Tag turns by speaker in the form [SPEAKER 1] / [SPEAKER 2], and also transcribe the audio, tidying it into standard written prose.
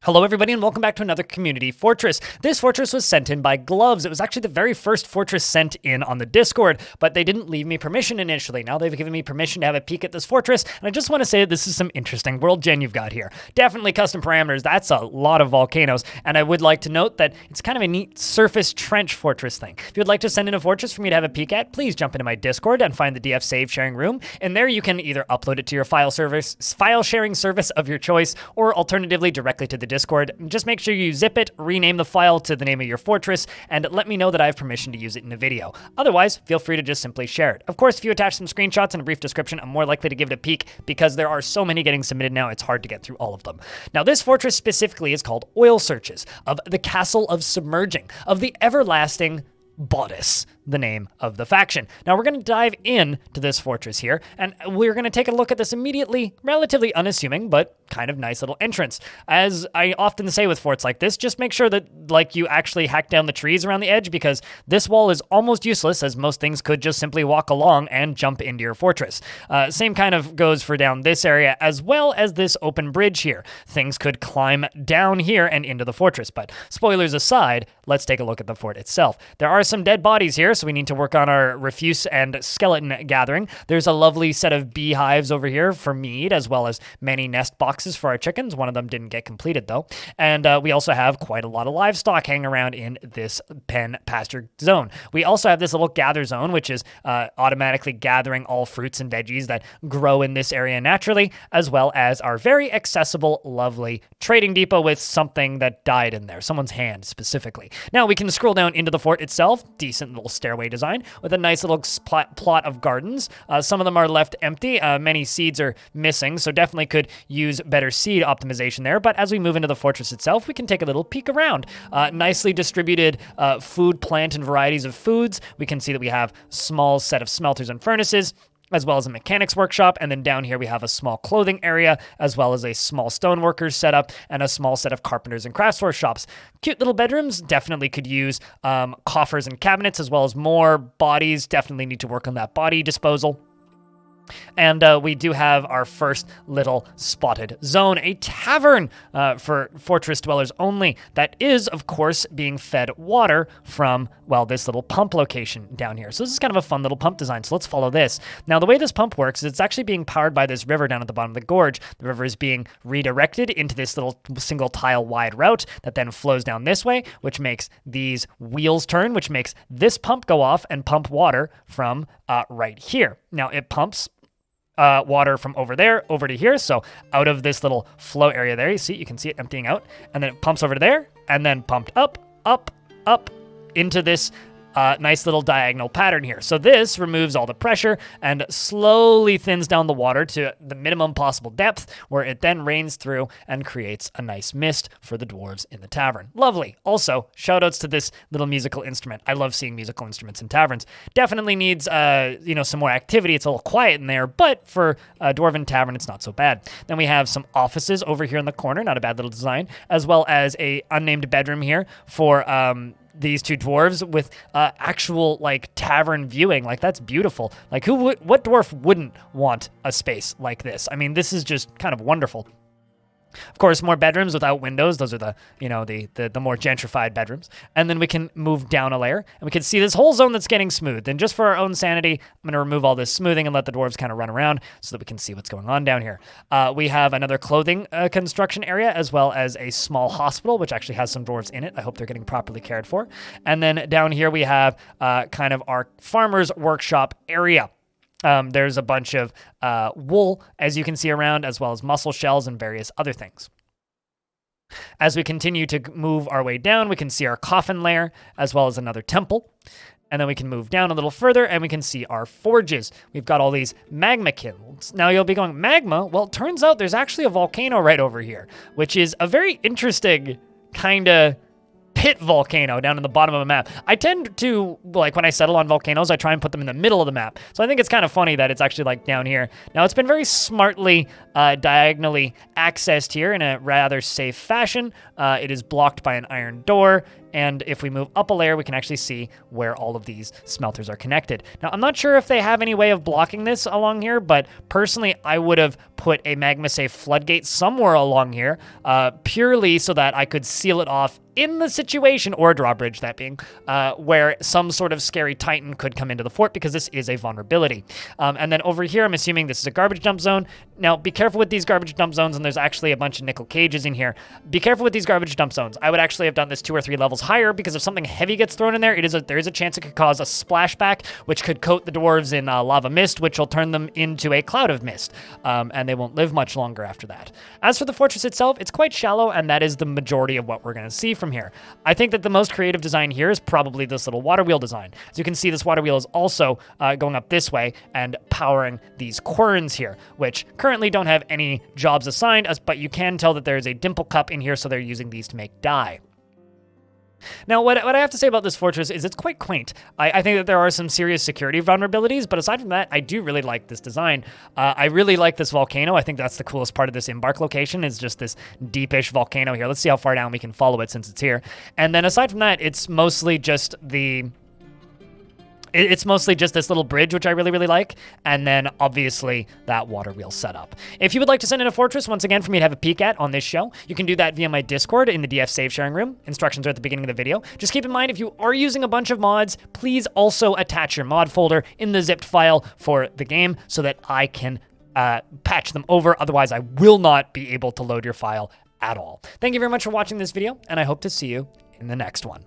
[SPEAKER 1] Hello everybody and welcome back to another community fortress. This fortress was sent in by Gloves. It was actually the very first fortress sent in on the Discord, but they didn't leave me permission initially. Now they've given me permission to have a peek at this fortress, and I just want to say that this is some interesting world gen you've got here. Definitely custom parameters, that's a lot of volcanoes, and I would like to note that it's kind of a neat surface trench fortress thing. If you'd like to send in a fortress for me to have a peek at, please jump into my Discord and find the DF save sharing room, and there you can either upload it to your file sharing service of your choice, or alternatively directly to the Discord. Just make sure you zip it, rename the file to the name of your fortress, and let me know that I have permission to use it in a video. Otherwise, feel free to just simply share it. Of course, if you attach some screenshots and a brief description, I'm more likely to give it a peek because there are so many getting submitted now, it's hard to get through all of them. Now, this fortress specifically is called Oilsearches, of the Castle of Submerging, of the Everlasting Bodice, the name of the faction. Now we're going to dive in to this fortress here, and we're going to take a look at this immediately, relatively unassuming, but kind of nice little entrance. As I often say with forts like this, just make sure that you actually hack down the trees around the edge, because this wall is almost useless, as most things could just simply walk along and jump into your fortress. Same kind of goes for down this area, as well as this open bridge here. Things could climb down here and into the fortress, but spoilers aside, let's take a look at the fort itself. There are some dead bodies here, so we need to work on our refuse and skeleton gathering. There's a lovely set of beehives over here for mead, as well as many nest boxes for our chickens. One of them didn't get completed though. And we also have quite a lot of livestock hanging around in this pen pasture zone. We also have this little gather zone, which is automatically gathering all fruits and veggies that grow in this area naturally, as well as our very accessible, lovely trading depot with something that died in there, someone's hand specifically. Now we can scroll down into the fort itself. Decent little stairway design with a nice little plot of gardens. Some of them are left empty. Many seeds are missing, so definitely could use better seed optimization there. But as we move into the fortress itself, we can take a little peek around. Nicely distributed food, plant, and varieties of foods. We can see that we have small set of smelters and furnaces, as well as a mechanics workshop, and then down here we have a small clothing area, as well as a small stoneworkers setup, and a small set of carpenters and crafts workshops. Cute little bedrooms, definitely could use coffers and cabinets, as well as more bodies. Definitely need to work on that body disposal. And we do have our first little spotted zone, a tavern for fortress dwellers only, that is, of course, being fed water from, well, this little pump location down here. So this is kind of a fun little pump design, so let's follow this. Now, the way this pump works is it's actually being powered by this river down at the bottom of the gorge. The river is being redirected into this little single tile wide route that then flows down this way, which makes these wheels turn, which makes this pump go off and pump water from right here. Now, it pumps water from over there over to here, so out of this little flow area there, you can see it emptying out, and then it pumps over to there, and then pumped up into this nice little diagonal pattern here. So this removes all the pressure and slowly thins down the water to the minimum possible depth, where it then rains through and creates a nice mist for the dwarves in the tavern. Lovely. Also, shoutouts to this little musical instrument. I love seeing musical instruments in taverns. Definitely needs, some more activity. It's a little quiet in there, but for a dwarven tavern, it's not so bad. Then we have some offices over here in the corner, not a bad little design, as well as a unnamed bedroom here for these two dwarves with actual tavern viewing. That's beautiful. What dwarf wouldn't want a space like this? I mean, this is just kind of wonderful. Of course, more bedrooms without windows. Those are the more gentrified bedrooms. And then we can move down a layer, and we can see this whole zone that's getting smoothed. And just for our own sanity, I'm going to remove all this smoothing and let the dwarves kind of run around so that we can see what's going on down here. We have another clothing construction area, as well as a small hospital, which actually has some dwarves in it. I hope they're getting properly cared for. And then down here we have kind of our farmer's workshop area. There's a bunch of wool, as you can see around, as well as mussel shells and various other things. As we continue to move our way down, we can see our coffin layer, as well as another temple. And then we can move down a little further, and we can see our forges. We've got all these magma kilns. Now you'll be going, magma? Well, it turns out there's actually a volcano right over here, which is a very interesting kind of pit volcano down in the bottom of a map. I tend to, when I settle on volcanoes, I try and put them in the middle of the map. So I think it's kind of funny that it's actually down here. Now, it's been very smartly diagonally accessed here in a rather safe fashion. It is blocked by an iron door. And if we move up a layer, we can actually see where all of these smelters are connected. Now, I'm not sure if they have any way of blocking this along here, but personally, I would have put a magma safe floodgate somewhere along here, purely so that I could seal it off in the situation, or a drawbridge that being, where some sort of scary titan could come into the fort, because this is a vulnerability. And then over here, I'm assuming this is a garbage dump zone. Now, be careful with these garbage dump zones, and there's actually a bunch of nickel cages in here. Be careful with these garbage dump zones. I would actually have done this 2 or 3 levels higher, because if something heavy gets thrown in there, there is a chance it could cause a splashback, which could coat the dwarves in lava mist, which will turn them into a cloud of mist, and they won't live much longer after that. As for the fortress itself, it's quite shallow, and that is the majority of what we're going to see from here. I think that the most creative design here is probably this little water wheel design. As you can see, this water wheel is also going up this way and powering these querns here, which currently don't have any jobs assigned, but you can tell that there's a dimple cup in here, so they're using these to make dye. Now, what I have to say about this fortress is it's quite quaint. I think that there are some serious security vulnerabilities, but aside from that, I do really like this design. I really like this volcano. I think that's the coolest part of this embark location, is just this deepish volcano here. Let's see how far down we can follow it since it's here. And then aside from that, it's mostly just It's mostly just this little bridge, which I really, really like, and then obviously that water wheel setup. If you would like to send in a fortress, once again, for me to have a peek at on this show, you can do that via my Discord in the DF Save Sharing Room. Instructions are at the beginning of the video. Just keep in mind, if you are using a bunch of mods, please also attach your mod folder in the zipped file for the game so that I can patch them over. Otherwise, I will not be able to load your file at all. Thank you very much for watching this video, and I hope to see you in the next one.